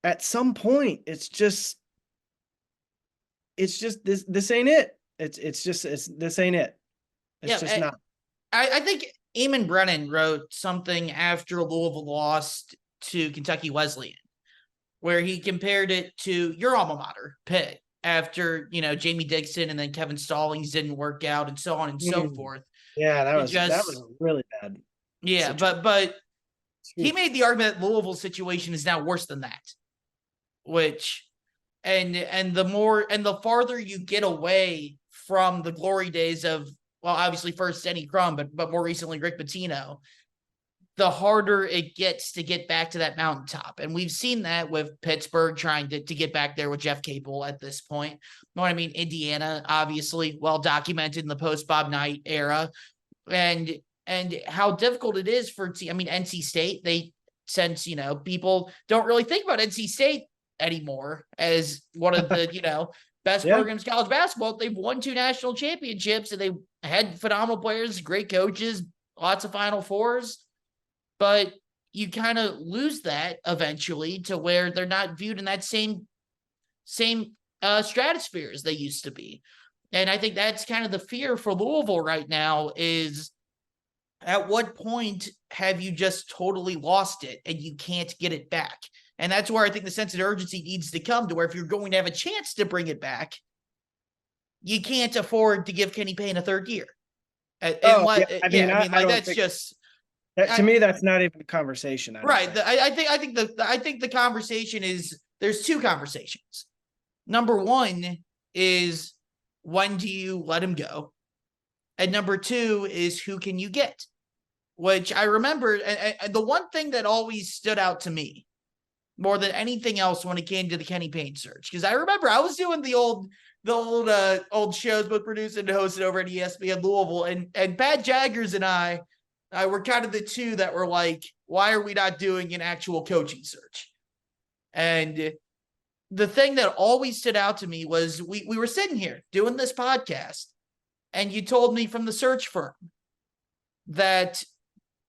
at some point, it's just this ain't it. This ain't it. It's just not. I think Eamon Brennan wrote something after Louisville lost to Kentucky Wesleyan, where he compared it to your alma mater, Pitt, after, Jamie Dixon and then Kevin Stallings didn't work out and so on and so forth. Yeah, that was really bad. Yeah, situation. but he made the argument that Louisville's situation is now worse than that, which and the farther you get away from the glory days of, well, obviously first Denny Crum, but more recently Rick Pitino, the harder it gets to get back to that mountaintop. And we've seen that with Pittsburgh trying to get back there with Jeff Capel at this point. You know what I mean? Indiana, obviously, well documented in the post-Bob Knight era. And how difficult it is for, NC State, since people don't really think about NC State anymore as one of the, best programs in college basketball. They've won 2 national championships and they had phenomenal players, great coaches, lots of Final Fours. But you kind of lose that eventually to where they're not viewed in that same stratosphere as they used to be. And I think that's kind of the fear for Louisville right now is, at what point have you just totally lost it and you can't get it back? And that's where I think the sense of urgency needs to come to, where if you're going to have a chance to bring it back, you can't afford to give Kenny Payne a third year. To me, that's not even a conversation. Right. I think the conversation is, there's 2 conversations. Number 1 is, when do you let him go? And number 2 is, who can you get? Which I remember, and the one thing that always stood out to me more than anything else when it came to the Kenny Payne search, because I remember I was doing the old shows, both produced and hosted over at ESPN Louisville, and Pat Jaggers and I were kind of the 2 that were like, why are we not doing an actual coaching search? And the thing that always stood out to me was, we were sitting here doing this podcast, and you told me from the search firm that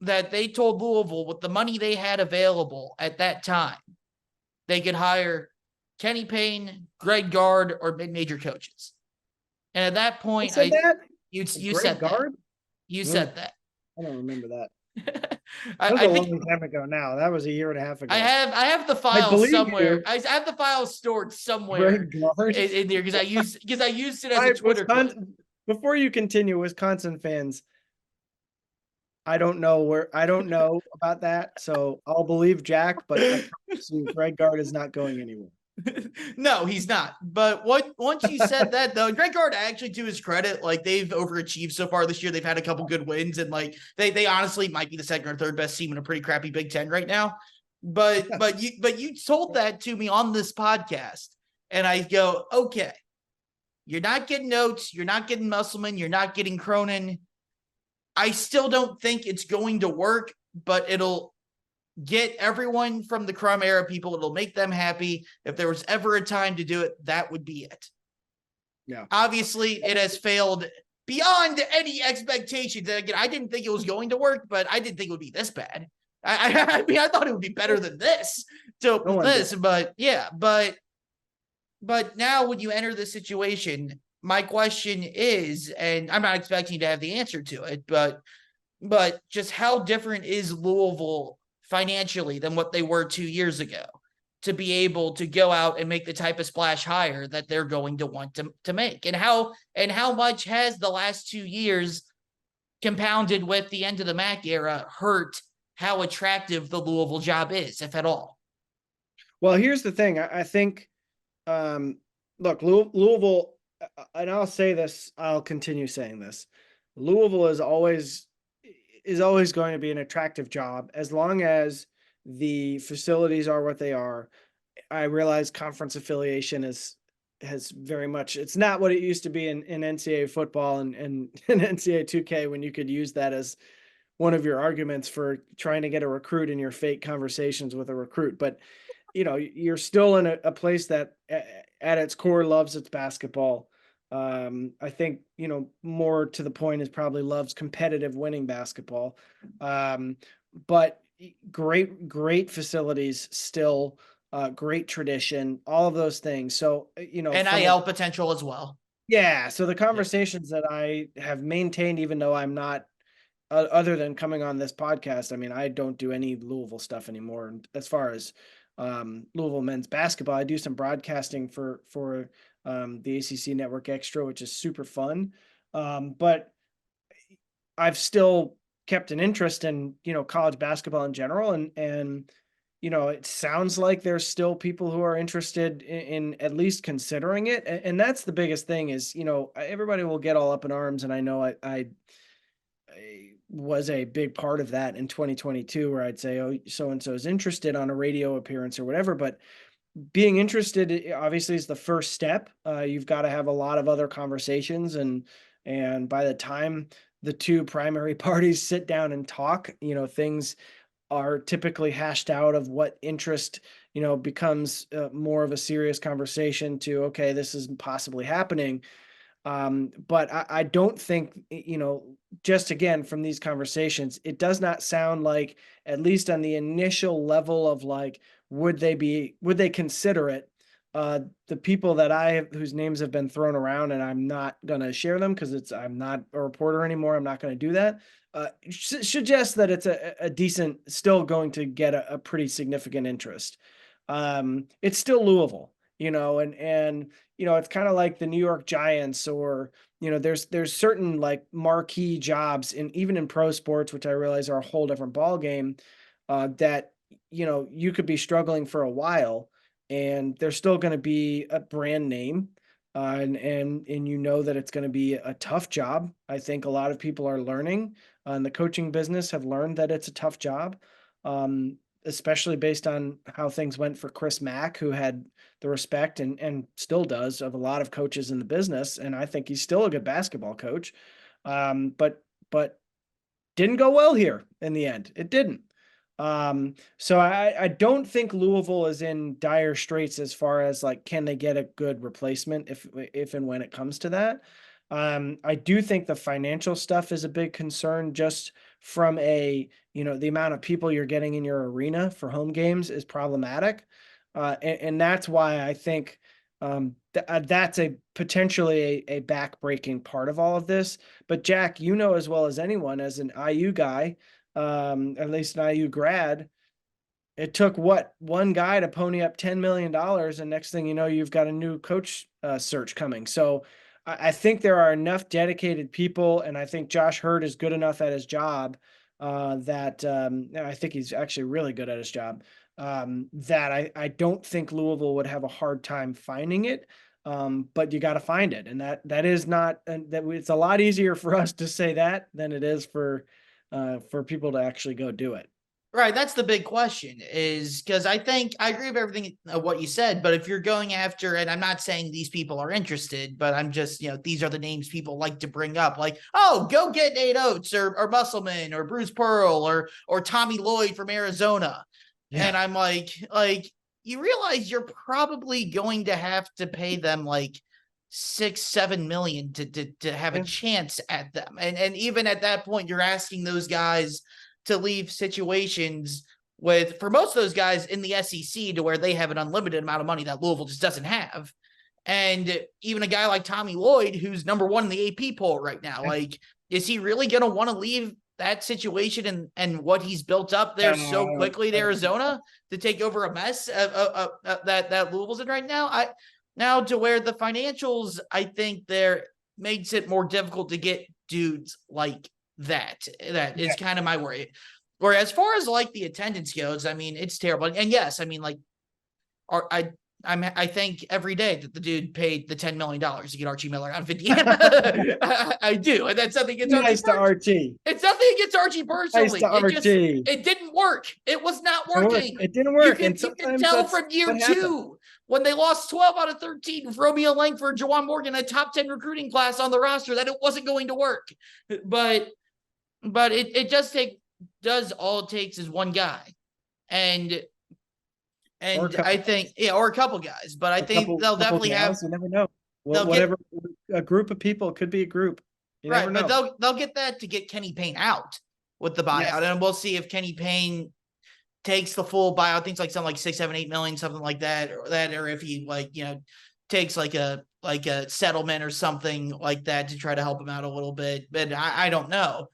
they told Louisville, with the money they had available at that time, they could hire Kenny Payne, Greg Gard, or mid-major coaches. And at that point, you said that. You said that. I don't remember that. That was a long time ago now. That was a year and a half ago. I have the file somewhere. I have the file stored somewhere in there because I used it as a Twitter clip. Before you continue, Wisconsin fans, I don't know about that, so I'll believe Jack, but I promise you, Greg Gard is not going anywhere. No, he's not. But once you said that, though, Greg Gard, actually, to his credit, they've overachieved so far this year. They've had a couple good wins, and they honestly might be the second or third best team in a pretty crappy Big Ten right now. But you told that to me on this podcast, and I go, okay, you're not getting Oates, you're not getting Musselman, you're not getting Cronin. I still don't think it's going to work, but it'll get everyone from the Crum era people. It'll make them happy. If there was ever a time to do it, that would be it. Yeah. Obviously, it has failed beyond any expectations. And again, I didn't think it was going to work, but I didn't think it would be this bad. I mean, I thought it would be better than this. But now when you enter this situation, my question is, and I'm not expecting you to have the answer to it, but just how different is Louisville financially than what they were 2 years ago to be able to go out and make the type of splash hire that they're going to want to make? And how much has the last 2 years, compounded with the end of the Mac era, hurt how attractive the Louisville job is, if at all? Well, here's the thing. I think, look, Louisville, and I'll say this, I'll continue saying this, Louisville is always going to be an attractive job as long as the facilities are what they are. I realize conference affiliation has very much, it's not what it used to be in NCAA football and in NCAA 2K, when you could use that as one of your arguments for trying to get a recruit in your fake conversations with a recruit. But you're still in a place that at its core loves its basketball. I think, more to the point, is probably loves competitive winning basketball. But great facilities still. great tradition, all of those things. So, NIL potential as well. Yeah. So the conversations that I have maintained, even though I'm not, other than coming on this podcast, I mean, I don't do any Louisville stuff anymore. And as far as Louisville men's basketball, I do some broadcasting for the ACC Network Extra, which is super fun. But I've still kept an interest in, college basketball in general. And it sounds like there's still people who are interested in at least considering it. And that's the biggest thing is, everybody will get all up in arms. And I know I was a big part of that in 2022, where I'd say, oh, so-and-so is interested on a radio appearance or whatever. But being interested obviously is the first step. You've got to have a lot of other conversations, and by the time the two primary parties sit down and talk, things are typically hashed out of what interest, becomes more of a serious conversation to, okay, this is possibly happening. But I don't think, just again, from these conversations, it does not sound like, at least on the initial level of like, would they consider it? The people that whose names have been thrown around, and I'm not going to share them because I'm not a reporter anymore. I'm not going to do that. Suggest that it's a decent, still going to get a pretty significant interest. It's still Louisville, and it's kind of like the New York Giants, or, there's certain like marquee jobs even in pro sports, which I realize are a whole different ball game, that, you could be struggling for a while and there's still going to be a brand name. And that it's going to be a tough job. I think a lot of people are learning in the coaching business, have learned that it's a tough job. Especially based on how things went for Chris Mack, who had the respect and still does of a lot of coaches in the business. And I think he's still a good basketball coach. But didn't go well here in the end. It didn't. So I don't think Louisville is in dire straits as far as like, can they get a good replacement if and when it comes to that. I do think the financial stuff is a big concern, just from the amount of people you're getting in your arena for home games is problematic. And that's why I think that's a potentially a back-breaking part of all of this. But Jack, as well as anyone, as an IU guy, at least an IU grad, it took one guy to pony up $10 million. And next thing you know, you've got a new coach search coming. So I think there are enough dedicated people, and I think Josh Hurd is good enough at his job that I think he's actually really good at his job, that I don't think Louisville would have a hard time finding it. But you got to find it. And that is not, and that it's a lot easier for us to say that than it is for people to actually go do it. Right. That's the big question, is because I think I agree with everything of what you said, but if you're going after, and I'm not saying these people are interested, but I'm just, these are the names people like to bring up, like, oh, go get Nate Oates or Musselman or Bruce Pearl or Tommy Lloyd from Arizona. Yeah. And I'm like, you realize you're probably going to have to pay them like 6-7 million to have a chance at them. And even at that point, you're asking those guys to leave situations for most of those guys in the SEC, to where they have an unlimited amount of money that Louisville just doesn't have. And even a guy like Tommy Lloyd, who's number one in the AP poll right now, like, is he really going to want to leave that situation and what he's built up there so quickly to Arizona to take over a mess that Louisville's in right now? Now to where the financials, I think there makes it more difficult to get dudes like that is kind of my worry. Or as far as like the attendance goes, I mean, it's terrible. And yes, I mean, like, I think every day that the dude paid the $10 million to get Archie Miller out of Indiana. I do. And that's something against nice Archie. It's nothing against Archie personally. Nice it didn't work. It was not working. It didn't work. You can tell from year 2 when they lost 12 out of 13 with Romeo Langford, Jawan Morgan, a top 10 recruiting class on the roster, that it wasn't going to work. But it does all it takes is one guy. And I think, or a couple guys, but I think they'll definitely have. You never know. Whatever, a group of people, could be a group. You never know. But they'll get that to get Kenny Payne out with the buyout, and we'll see if Kenny Payne takes the full buyout, things like something like 6, 7, 8 million, something like that, or if he takes like a settlement or something like that to try to help him out a little bit. But I don't know.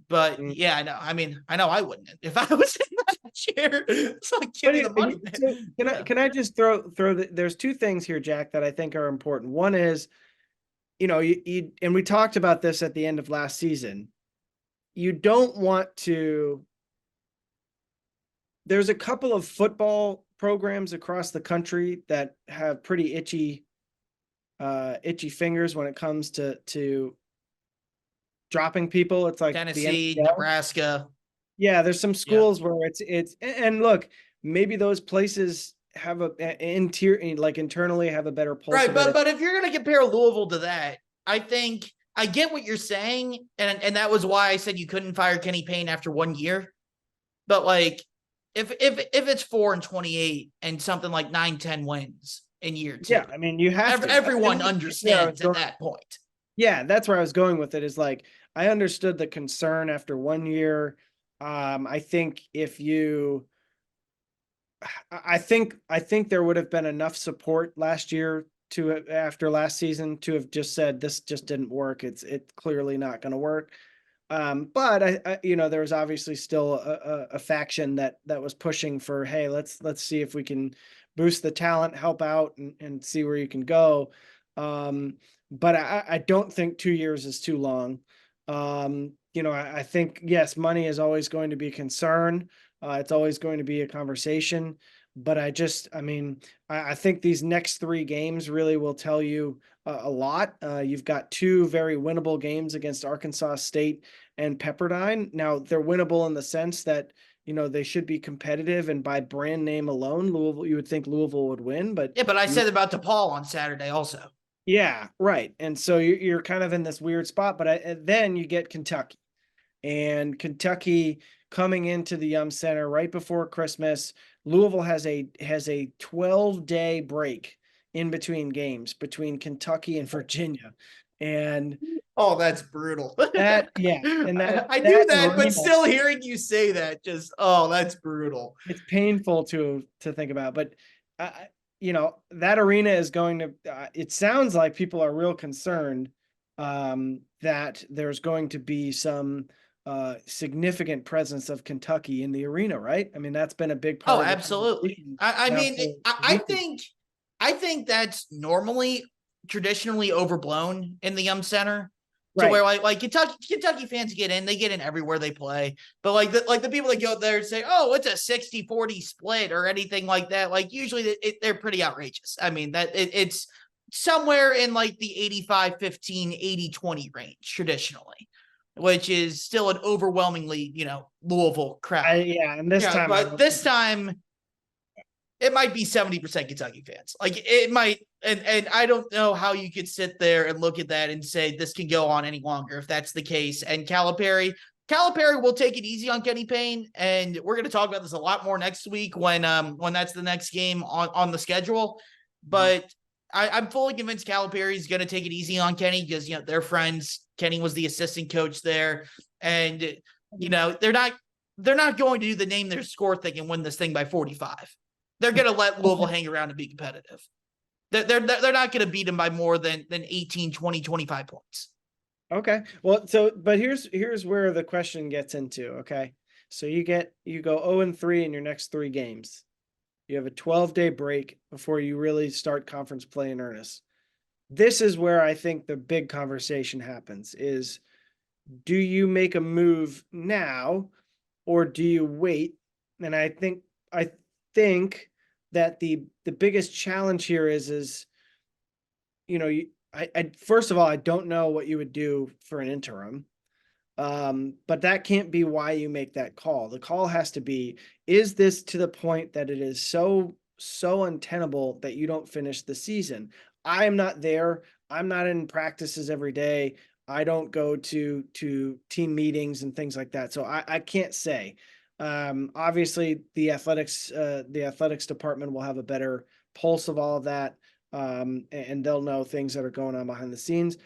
But yeah, I know. I mean, I know I wouldn't if I was in that chair. It's like, give me the money. So can I just throw there's two things here, Jack, that I think are important. One is, you and we talked about this at the end of last season. You don't want to. There's a couple of football programs across the country that have pretty itchy fingers when it comes to dropping people. It's like Tennessee, the NFL. Nebraska. Yeah, there's some schools where it's and look, maybe those places have internally have a better pulse. Right, but if you're gonna compare Louisville to that, I think I get what you're saying, and that was why I said you couldn't fire Kenny Payne after 1 year. But like, if it's 4-28 and something like 9-10 wins in year 2, yeah, I mean, you have everyone understands at that point. Yeah, that's where I was going with it. Is like, I understood the concern after 1 year. I think I think there would have been enough support last year after last season to have just said this just didn't work. It's clearly not going to work. But I there was obviously still a faction that was pushing for, hey, let's see if we can boost the talent, help out, and see where you can go. But I don't think 2 years is too long. I think, yes, money is always going to be a concern. It's always going to be a conversation. But I think these next 3 games really will tell you a lot. You've got 2 very winnable games against Arkansas State and Pepperdine. Now, they're winnable in the sense that, they should be competitive, and by brand name alone, you would think Louisville would win. But yeah, but I said about DePaul on Saturday also. Yeah, right. And so you're kind of in this weird spot, but then you get Kentucky, and Kentucky coming into the Yum Center right before Christmas. Louisville has a 12-day break in between games between Kentucky and Virginia. And oh, that's brutal. And I knew that, but still hearing you say that, just, oh, that's brutal. It's painful to think about, but that arena is going to, it sounds like people are real concerned that there's going to be some significant presence of Kentucky in the arena, right? I mean, that's been a big part. Oh, absolutely. I think that's normally traditionally overblown in the Yum Center. To where like Kentucky fans get in everywhere they play. But like the people that go there and say, oh, it's a 60-40 split or anything like that, like usually they're pretty outrageous. I mean, that it's somewhere in like the 85-15, 80-20 range traditionally, which is still an overwhelmingly, Louisville crowd. And this time it might be 70% Kentucky fans. Like it might, and I don't know how you could sit there and look at that and say this can go on any longer if that's the case. And Calipari will take it easy on Kenny Payne, and we're going to talk about this a lot more next week when that's the next game on the schedule. But I'm fully convinced Calipari is going to take it easy on Kenny because they're friends. Kenny was the assistant coach there, and they're not going to do the name their score thing and win this thing by 45. They're going to let Louisville hang around and be competitive. They're not going to beat them by more than 18, 20, 25 points. Okay. Well, but here's where the question gets into. Okay. So you go 0-3 in your next 3 games. You have a 12-day break before you really start conference play in earnest. This is where I think the big conversation happens is, do you make a move now or do you wait? And I think that the biggest challenge here is I first of all, I don't know what you would do for an interim. But that can't be why you make that call. The call has to be, is this to the point that it is so untenable that you don't finish the season? I am not there. I'm not in practices every day. I don't go to team meetings and things like that. So I can't say. Obviously the athletics department will have a better pulse of all of that. And they'll know things that are going on behind the scenes.